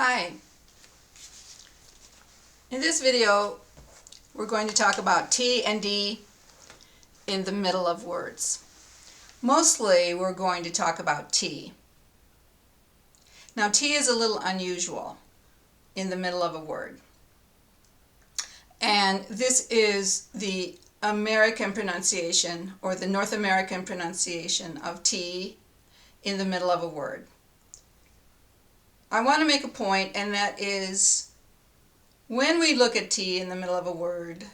Hi. In this video, we're going to talk about T and D in the middle of words. Mostly, we're going to talk about T. Now, T is a little unusual in the middle of a word. And this is the American pronunciation, or the North American pronunciation of T in the middle of a word. I want to make a point, and that is, when we look at T in the middle of a word,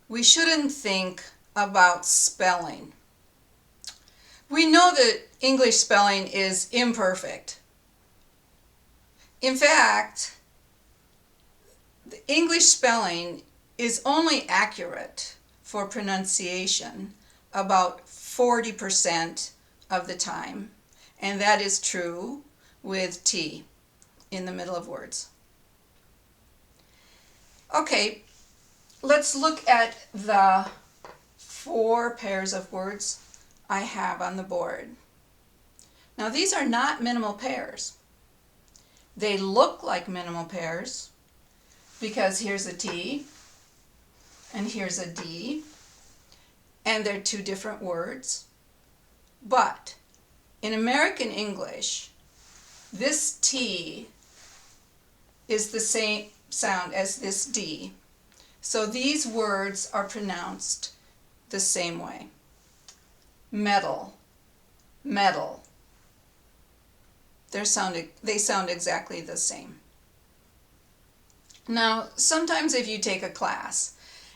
we shouldn't think about spelling. We know that English spelling is imperfect. In fact, the English spelling is only accurate for pronunciation about 40% of the time, and that is true with T in the middle of words. Okay, let's look at the 4 pairs of words I have on the board. Now, these are not minimal pairs. They look like minimal pairs because here's a T and here's a D, and they're 2 different words. But in American English, this T is the same sound as this D. So these words are pronounced the same way. Metal, metal. They sound exactly the same. Now, sometimes if you take a class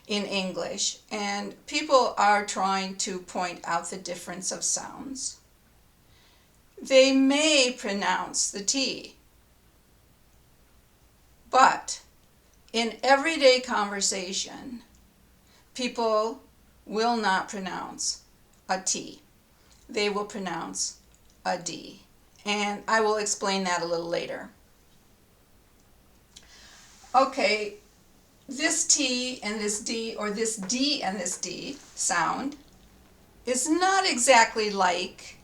in English and people are trying to point out the difference of sounds, they may pronounce the T. But in everyday conversation, people will not pronounce a T. They will pronounce a D. And I will explain that a little later. Okay, this T and this D, or this D and this D sound, is not exactly like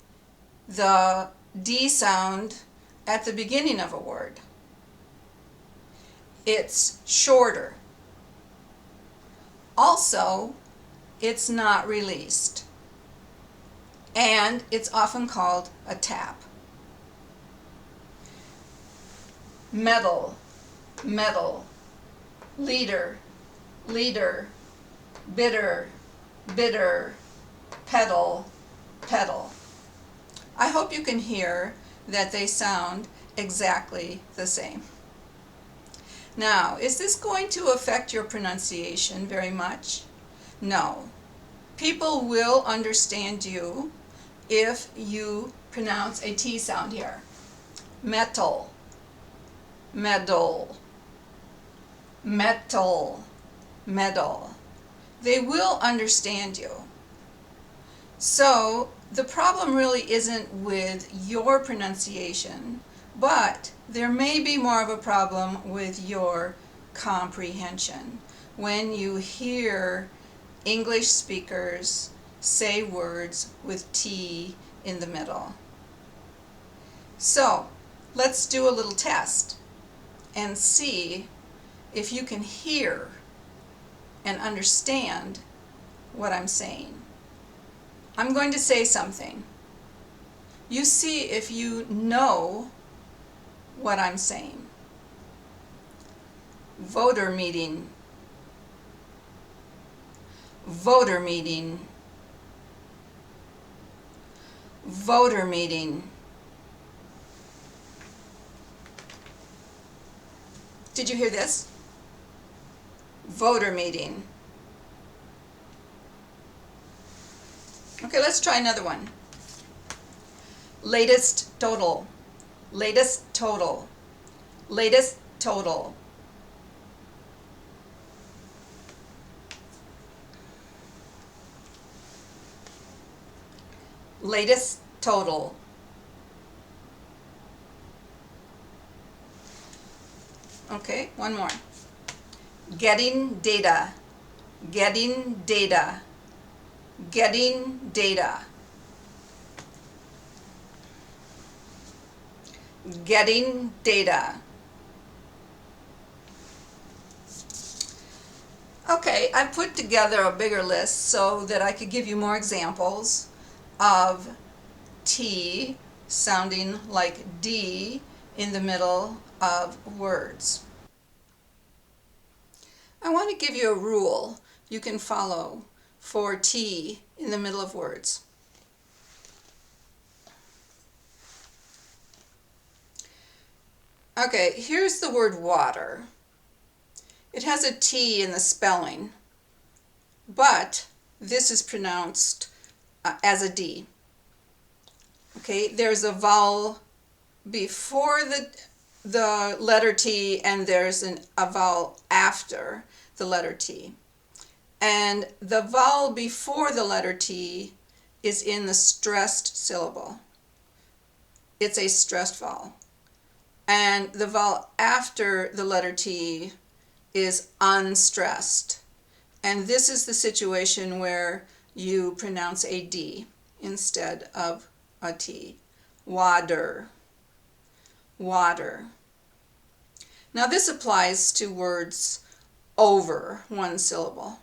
the D sound at the beginning of a word. It's shorter. Also, it's not released. And it's often called a tap. Metal, metal. Leader, leader. Bitter, bitter. Pedal, pedal. I hope you can hear that they sound exactly the same. Now, is this going to affect your pronunciation very much? No. People will understand you if you pronounce a T sound here. Metal, medal, metal, medal. They will understand you. So the problem really isn't with your pronunciation, but there may be more of a problem with your comprehension when you hear English speakers say words with T in the middle. So let's do a little test and see if you can hear and understand what I'm saying. I'm going to say something. You see if you know what I'm saying. Voter meeting, voter meeting, voter meeting. Did you hear this? Voter meeting. Okay, let's try another one. Latest total, latest total, latest total. Latest total. Okay, one more. Getting data, getting data, getting data. Getting data. Okay, I put together a bigger list so that I could give you more examples of T sounding like D in the middle of words. I want to give you a rule you can follow for T in the middle of words. Okay, here's the word water. It has a T in the spelling, but this is pronounced as a D. Okay, there's a vowel before the letter T, and there's a vowel after the letter T. And the vowel before the letter T is in the stressed syllable. It's a stressed vowel. And the vowel after the letter T is unstressed. And this is the situation where you pronounce a D instead of a T. Water. Water. Now this applies to words over one syllable.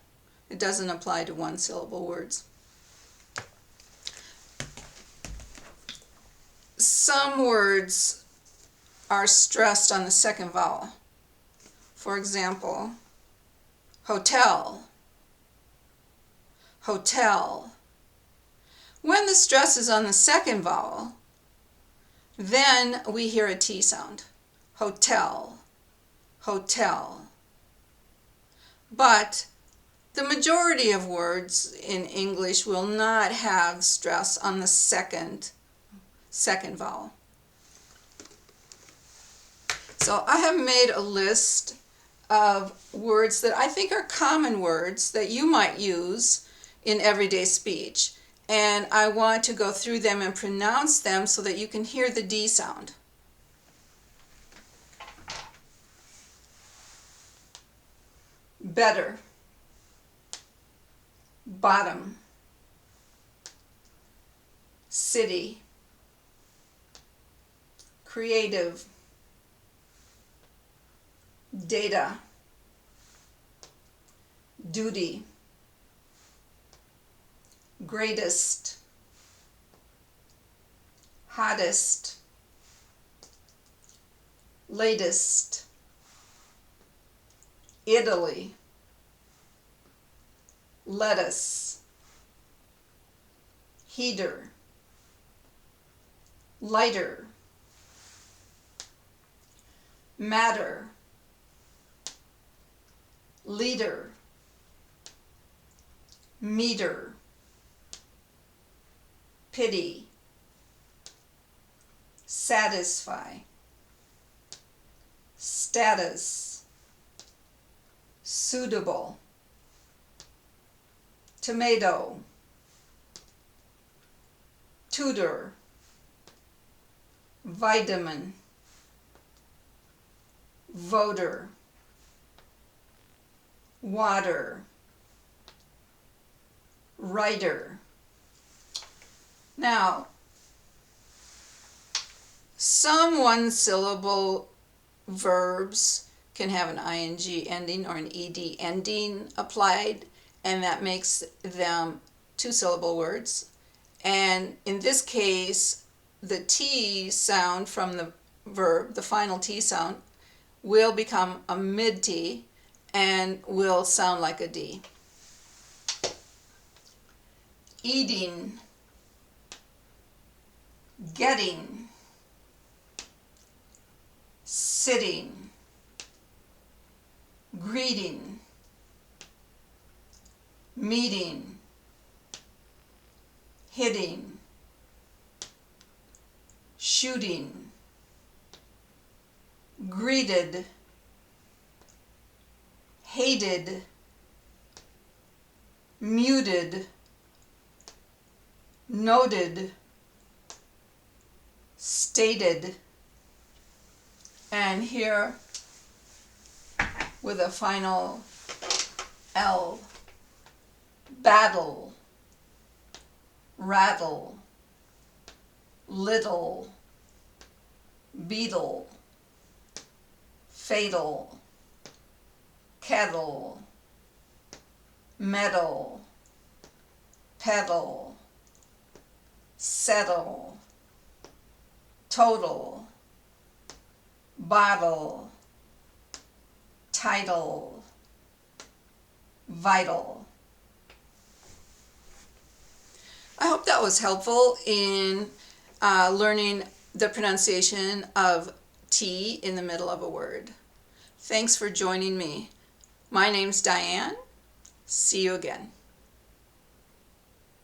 It doesn't apply to one syllable words. Some words are stressed on the second vowel. For example, hotel. Hotel. When the stress is on the second vowel, then we hear a T sound. Hotel. Hotel. But the majority of words in English will not have stress on the second vowel. So I have made a list of words that I think are common words that you might use in everyday speech. And I want to go through them and pronounce them so that you can hear the D sound. Better. Bottom. City. Creative. Data. Duty. Greatest. Hottest. Latest. Italy. Lettuce. Heater. Lighter. Matter. Leader. Meter. Pity. Satisfy. Status. Suitable. Tomato. Tutor. Vitamin. Voter. Water. Writer. Now, some one-syllable verbs can have an ing ending or an ed ending applied, and that makes them two-syllable words. And in this case, the T sound from the verb, the final T sound, will become a mid-T and will sound like a D. Eating. Getting. Sitting. Greeting. Meeting. Hitting. Shooting. Greeted. Hated. Muted. Noted. Stated. And here with a final L. Battle. Rattle. Little. Beetle. Fatal. Kettle. medal, pedal, settle, total, bottle, title, vital. I hope that was helpful in learning the pronunciation of T in the middle of a word. Thanks for joining me. My name's Diane. See you again.